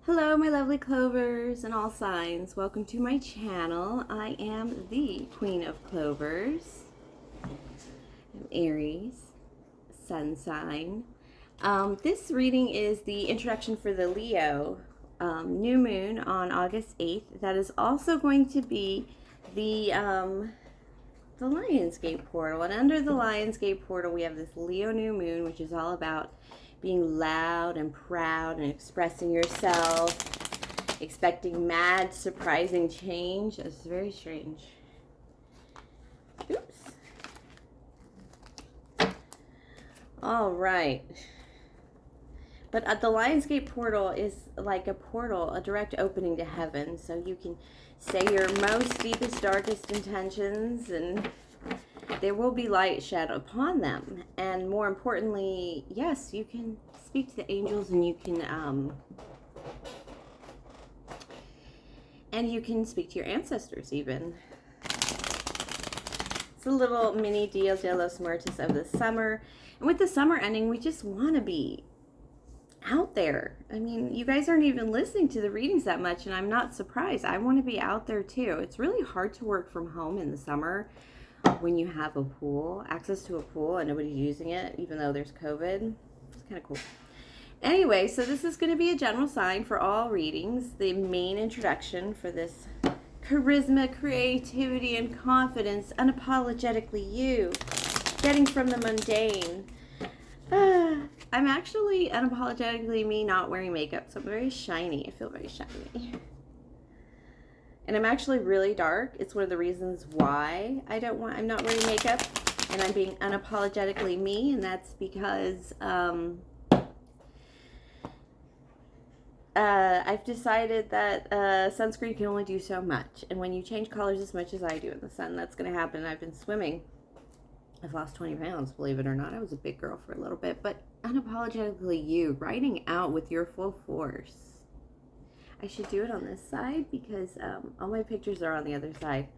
Hello, my lovely Clovers and all signs. Welcome to my channel. I am the Queen of Clovers. I'm Aries, sun sign. This reading is the introduction for the Leo new moon on August 8th. That is also going to be the Lionsgate portal. And under the Lionsgate portal, we have this Leo new moon, which is all about being loud and proud and expressing yourself, expecting mad, surprising change. It's very strange. Oops. All right. But the Lionsgate portal is like a portal, a direct opening to heaven. So you can say your most deepest, darkest intentions, and there will be light shed upon them. And more importantly, yes, you can speak to the angels, and you can speak to your ancestors even. It's a little mini Dia de los Muertos of the summer. And with the summer ending, we just want to be out there. I mean, you guys aren't even listening to the readings that much, and I'm not surprised. I want to be out there too. It's really hard to work from home in the summer when you have a pool, access to a pool, and nobody's using it, even though there's COVID. It's kind of cool. Anyway, so this is going to be a general sign for all readings. The main introduction for this charisma, creativity, and confidence, unapologetically you, getting from the mundane. I'm actually unapologetically me, not wearing makeup, so I'm very shiny. I feel very shiny. And I'm actually really dark. It's one of the reasons why I'm not wearing makeup, and I'm being unapologetically me, and that's because I've decided that sunscreen can only do so much, and when you change colors as much as I do in the sun, that's going to happen. I've been swimming. I've lost 20 pounds, believe it or not. I was a big girl for a little bit, but unapologetically you, riding out with your full force. I should do it on this side because all my pictures are on the other side.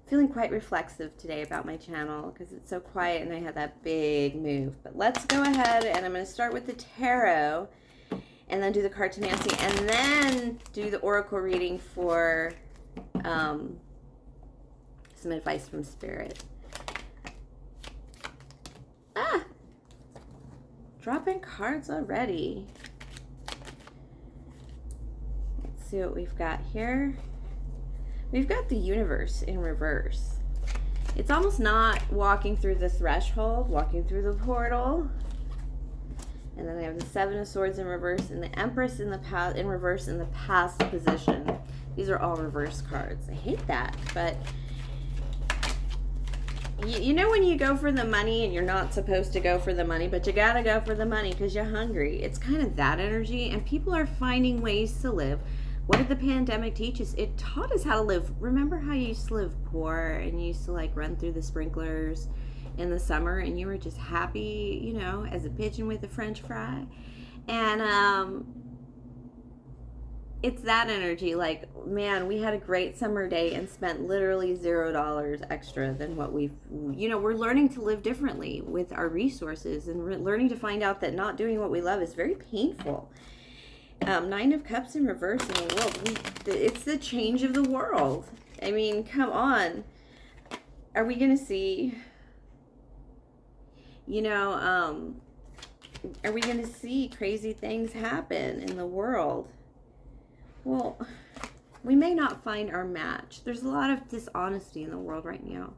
Feeling quite reflexive today about my channel because it's so quiet and I had that big move. But let's go ahead, and I'm going to start with the tarot and then do the Cartomancy and then do the oracle reading for some advice from Spirit. Dropping cards already. See what we've got here. We've got the universe in reverse. It's almost not walking through the threshold, walking through the portal. And then I have the Seven of Swords in reverse and the Empress in reverse in the past position. These are all reverse cards. I hate that, but you know when you go for the money and you're not supposed to go for the money, but you gotta go for the money because you're hungry. It's kind of that energy, and people are finding ways to live. What did the pandemic teach us? It taught us how to live. Remember how you used to live poor and you used to like run through the sprinklers in the summer and you were just happy, you know, as a pigeon with a French fry? And it's that energy. Like, man, we had a great summer day and spent literally $0 extra than what we're learning to live differently with our resources, and we're learning to find out that not doing what we love is very painful. Nine of Cups in reverse in the world. It's the change of the world. I mean, come on. Are we going to see, are we going to see crazy things happen in the world? Well, we may not find our match. There's a lot of dishonesty in the world right now.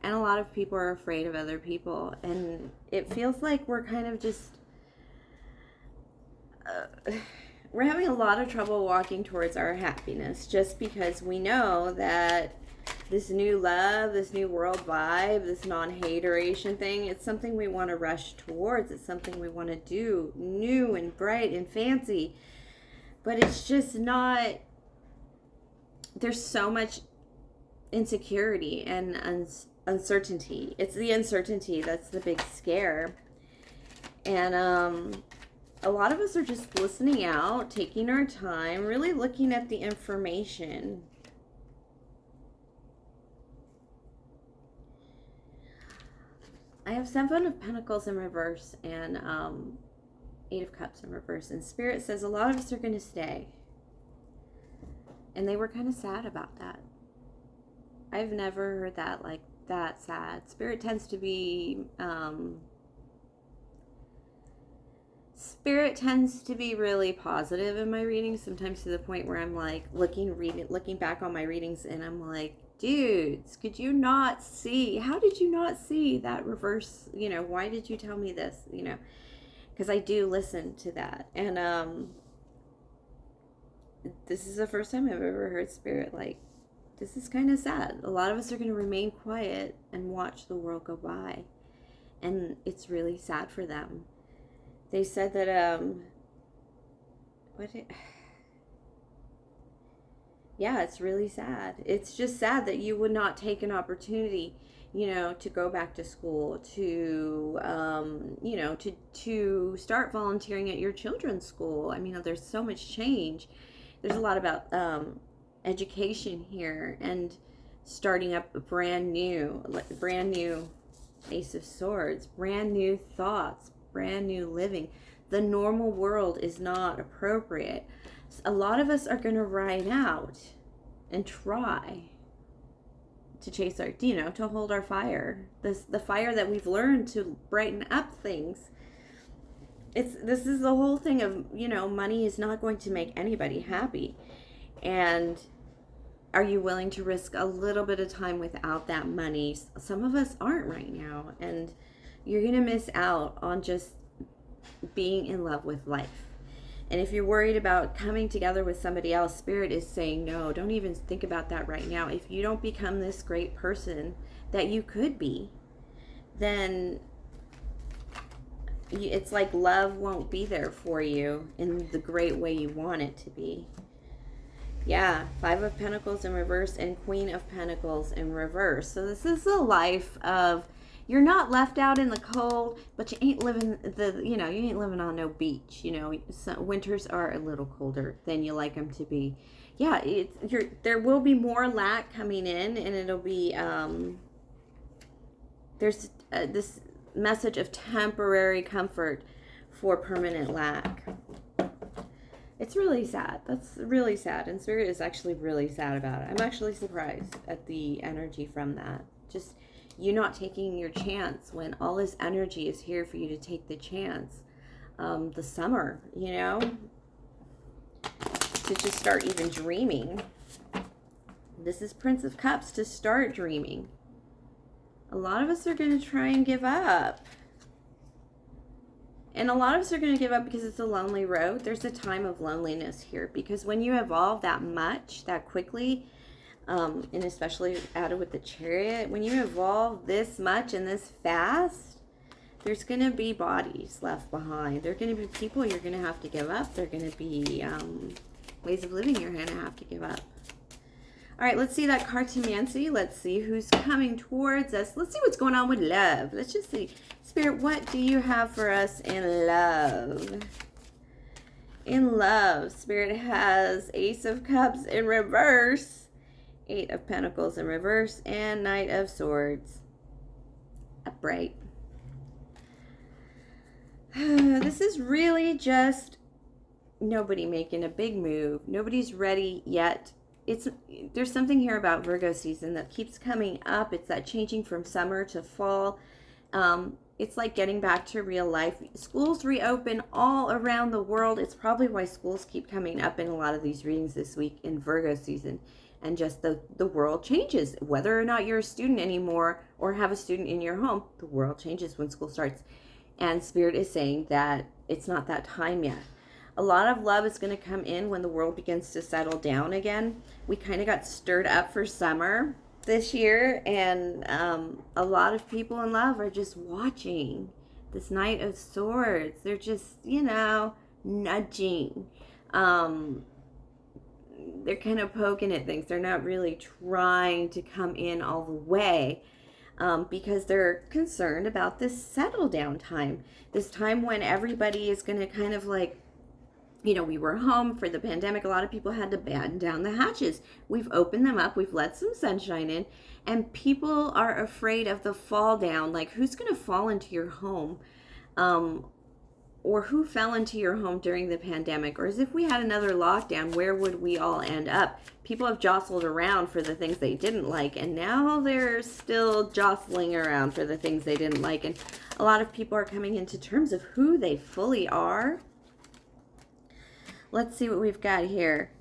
And a lot of people are afraid of other people. And it feels like we're kind of just... we're having a lot of trouble walking towards our happiness just because we know that this new love, this new world vibe, this non-hateration thing, it's something we want to rush towards. It's something we want to do new and bright and fancy. But it's just not, there's so much insecurity and uncertainty. It's the uncertainty that's the big scare. And a lot of us are just listening out, taking our time, really looking at the information. I have Seven of Pentacles in reverse and Eight of Cups in reverse. And Spirit says a lot of us are going to stay. And they were kind of sad about that. I've never heard that like that sad. Spirit tends to be really positive in my readings, sometimes to the point where I'm like looking back on my readings and I'm like, dudes, could you not see? How did you not see that reverse? Why did you tell me this? Because I do listen to that. And this is the first time I've ever heard Spirit like, this is kind of sad. A lot of us are going to remain quiet and watch the world go by. And it's really sad for them. They said that, yeah, it's really sad. It's just sad that you would not take an opportunity, to go back to school, to, to start volunteering at your children's school. I mean, there's so much change. There's a lot about, education here and starting up a brand new Ace of Swords, brand new thoughts, brand new living. The normal world is not appropriate. A lot of us are going to ride out and try to chase our, to hold our fire. The fire that we've learned to brighten up things. This is the whole thing of, money is not going to make anybody happy. And are you willing to risk a little bit of time without that money? Some of us aren't right now, and you're going to miss out on just being in love with life. And if you're worried about coming together with somebody else, Spirit is saying, no, don't even think about that right now. If you don't become this great person that you could be, then it's like love won't be there for you in the great way you want it to be. Yeah, 5 of Pentacles in reverse and Queen of Pentacles in reverse. So this is a life of, you're not left out in the cold, but you ain't living you ain't living on no beach. Winters are a little colder than you like them to be. Yeah, there will be more lack coming in, and it'll be there's this message of temporary comfort for permanent lack. It's really sad. That's really sad. And Spirit is actually really sad about it. I'm actually surprised at the energy from that. Just you not taking your chance when all this energy is here for you to take the chance. The summer, to just start even dreaming. This is Prince of Cups, to start dreaming. A lot of us are going to try and give up. And a lot of us are going to give up because it's a lonely road. There's a time of loneliness here, because when you evolve that much, that quickly, and especially added with the Chariot, when you evolve this much and this fast, there's going to be bodies left behind. There are going to be people you're going to have to give up. There are going to be ways of living you're going to have to give up. All right, let's see that Cartomancy. Let's see who's coming towards us. Let's see what's going on with love. Let's just see. Spirit, what do you have for us in love? In love, Spirit has Ace of Cups in reverse, 8 of Pentacles in reverse, and Knight of Swords upright. This is really just nobody making a big move. Nobody's ready yet. There's something here about Virgo season that keeps coming up. It's that changing from summer to fall. It's like getting back to real life. Schools reopen all around the world. It's probably why schools keep coming up in a lot of these readings this week in Virgo season. And just the world changes. Whether or not you're a student anymore or have a student in your home, the world changes when school starts. And Spirit is saying that it's not that time yet. A lot of love is going to come in when the world begins to settle down again. We kind of got stirred up for summer this year, and a lot of people in love are just watching this Knight of Swords. They're just, nudging. They're kind of poking at things. They're not really trying to come in all the way. Because they're concerned about this settle down time. This time when everybody is going to kind of like, we were home for the pandemic. A lot of people had to batten down the hatches. We've opened them up. We've let some sunshine in. And people are afraid of the fall down. Like, who's going to fall into your home? or who fell into your home during the pandemic, or as if we had another lockdown, where would we all end up? People have jostled around for the things they didn't like, and now they're still jostling around for the things they didn't like. And a lot of people are coming into terms of who they fully are. Let's see what we've got here.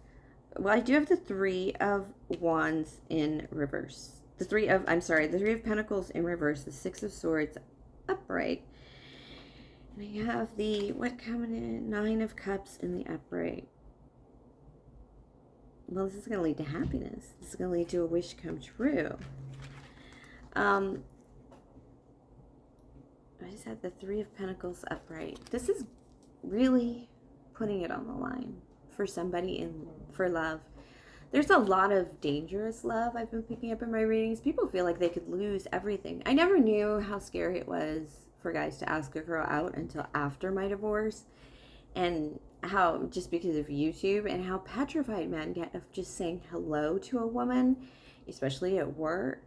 Well, I do have the Three of Wands in reverse. The Three of Pentacles in reverse. The Six of Swords upright. And I have the, what coming in? Nine of Cups in the upright. Well, this is going to lead to happiness. This is going to lead to a wish come true. I just had the Three of Pentacles upright. This is really putting it on the line for somebody for love. There's a lot of dangerous love I've been picking up in my readings. People feel like they could lose everything. I never knew how scary it was for guys to ask a girl out until after my divorce, and how, just because of YouTube, and how petrified men get of just saying hello to a woman, especially at work,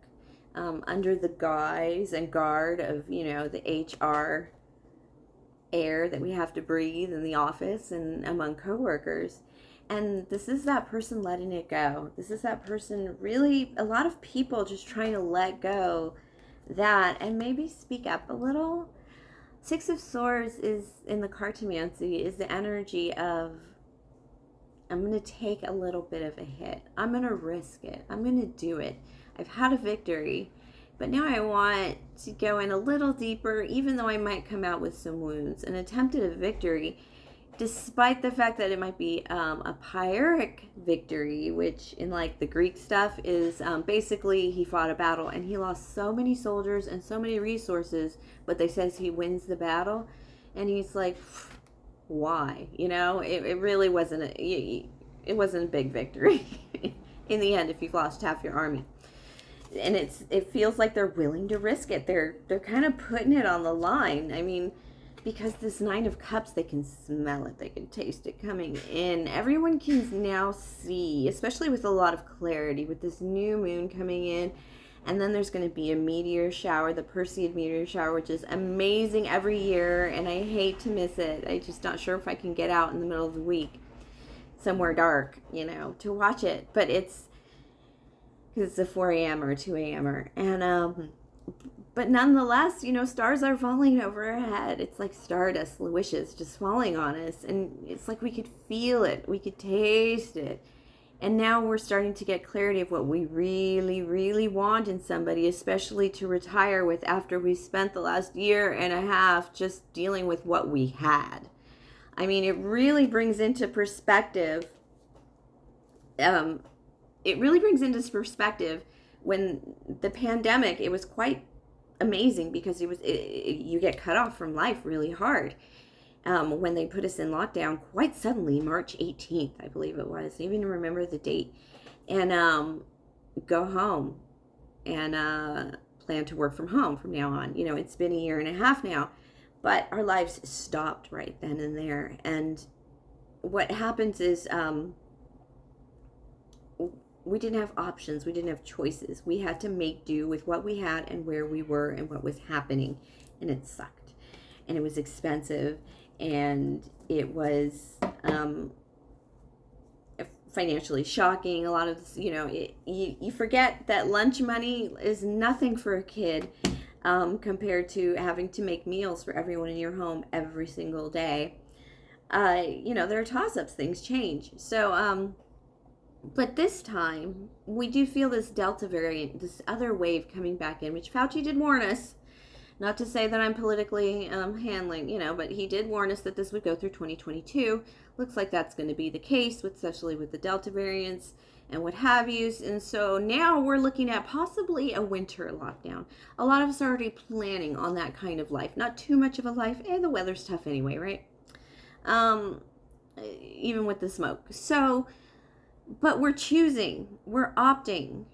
under the guise and guard of, you know, the HR air that we have to breathe in the office and among coworkers. And this is that person letting it go. This is that person, really, a lot of people just trying to let go that and maybe speak up a little. Six of Swords is, in the Cartomancy, is the energy of, I'm going to take a little bit of a hit. I'm going to risk it. I'm going to do it. I've had a victory, but now I want to go in a little deeper, even though I might come out with some wounds. An attempt at a victory, despite the fact that it might be a Pyrrhic victory, which in like the Greek stuff is basically he fought a battle and he lost so many soldiers and so many resources, but they says he wins the battle, and he's like, why? You know, it really wasn't it wasn't a big victory in the end if you've lost half your army. And it feels like they're willing to risk it. They're kind of putting it on the line. I mean, because this Nine of Cups, they can smell it. They can taste it coming in. Everyone can now see, especially with a lot of clarity, with this new moon coming in. And then there's going to be a meteor shower, the Perseid meteor shower, which is amazing every year. And I hate to miss it. I'm just not sure if I can get out in the middle of the week somewhere dark, you know, to watch it. But it's a 4 a.m. or 2 a.m. And, but nonetheless, you know, stars are falling over our head. It's like stardust, wishes just falling on us. And it's like we could feel it. We could taste it. And now we're starting to get clarity of what we really, really want in somebody, especially to retire with after we spent the last year and a half just dealing with what we had. I mean, it really brings into perspective, when the pandemic, it was quite amazing because you get cut off from life really hard. When they put us in lockdown quite suddenly, March 18th, I believe it was. I even remember the date. And go home and plan to work from home from now on. You know, it's been a year and a half now, but our lives stopped right then and there. And what happens is we didn't have options. We didn't have choices. We had to make do with what we had and where we were and what was happening. And it sucked. And it was expensive. And it was financially shocking. A lot of this, you know, you forget that lunch money is nothing for a kid compared to having to make meals for everyone in your home every single day. You know, there are toss-ups. Things change. So, but this time, we do feel this Delta variant, this other wave coming back in, which Fauci did warn us. Not to say that I'm politically handling, you know, but he did warn us that this would go through 2022. Looks like that's going to be the case, especially with the Delta variants and what have you. And so now we're looking at possibly a winter lockdown. A lot of us are already planning on that kind of life. Not too much of a life. The weather's tough anyway, right? Even with the smoke. So, but we're choosing. We're opting.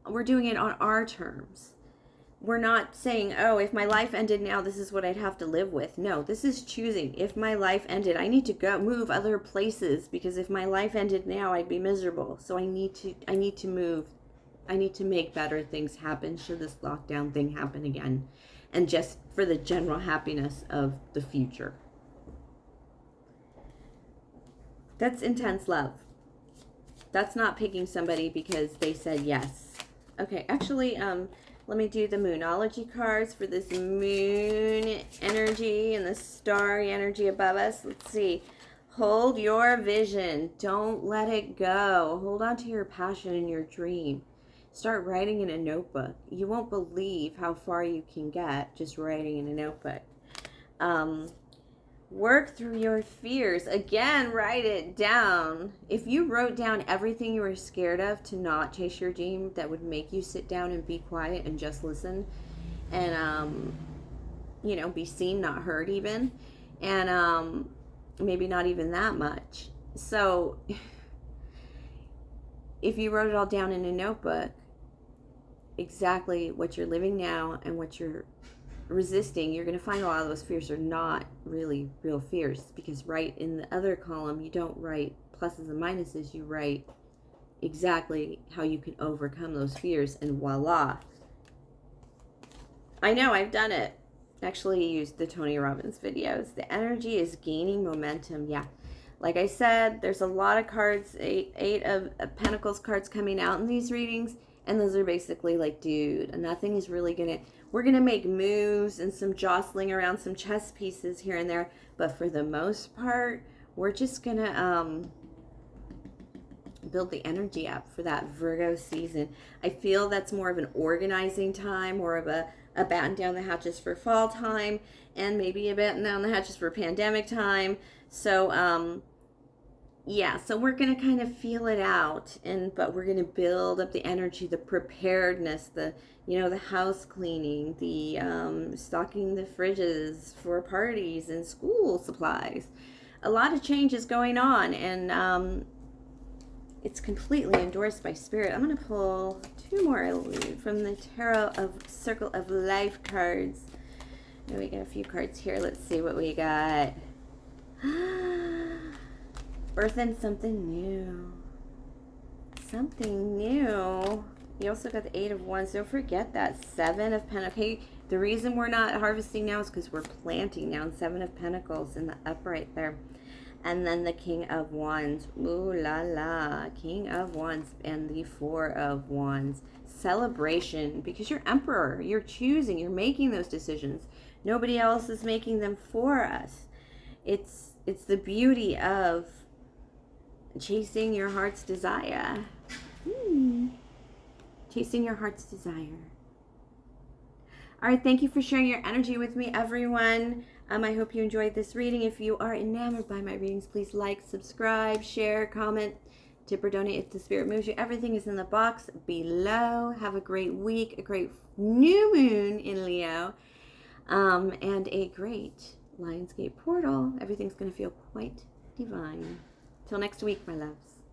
We're doing it on our terms. We're not saying, oh, if my life ended now, this is what I'd have to live with. No, this is choosing. If my life ended, I need to go move other places, because if my life ended now, I'd be miserable. So I need to move. I need to make better things happen should this lockdown thing happen again. And just for the general happiness of the future. That's intense love. That's not picking somebody because they said yes. Okay, actually, let me do the Moonology cards for this moon energy and the starry energy above us. Let's see. Hold your vision. Don't let it go. Hold on to your passion and your dream. Start writing in a notebook. You won't believe how far you can get just writing in a notebook. Work through your fears. Again, write it down. If you wrote down everything you were scared of to not chase your dream, that would make you sit down and be quiet and just listen and, you know, be seen, not heard even. And maybe not even that much. So if you wrote it all down in a notebook, exactly what you're living now and what you're resisting, you're going to find a lot of those fears are not really real fears, because right in the other column, you don't write pluses and minuses, you write exactly how you can overcome those fears, and voila. I know, I've done it. Actually used the Tony Robbins videos. The energy is gaining momentum. Yeah. Like I said, there's a lot of cards, eight of Pentacles cards coming out in these readings, and those are basically like, dude, nothing is really going to, we're going to make moves and some jostling around some chess pieces here and there, but for the most part, we're just going to build the energy up for that Virgo season. I feel that's more of an organizing time, more of a batten down the hatches for fall time, and maybe a batten down the hatches for pandemic time. So, yeah, so we're going to kind of feel it out, but we're going to build up the energy, the preparedness, the, you know, the house cleaning, the stocking the fridges for parties and school supplies. A lot of change is going on, and it's completely endorsed by Spirit. I'm going to pull two more from the Tarot of Circle of Life cards. And we got a few cards here. Let's see what we got. Birthing something new. Something new. You also got the 8 of Wands. Don't forget that 7 of Pentacles. Okay, the reason we're not harvesting now is because we're planting now. 7 of Pentacles in the upright there. And then the King of Wands. Ooh la la. King of Wands and the 4 of Wands. Celebration, because you're Emperor. You're choosing. You're making those decisions. Nobody else is making them for us. It's the beauty of chasing your heart's desire. Chasing your heart's desire. All right, thank you for sharing your energy with me, everyone. I hope you enjoyed this reading. If you are enamored by my readings, please like, subscribe, share, comment, tip or donate if the spirit moves you. Everything is in the box below. Have a great week, a great new moon in Leo, and a great Lionsgate portal. Everything's going to feel quite divine. Till next week, my loves.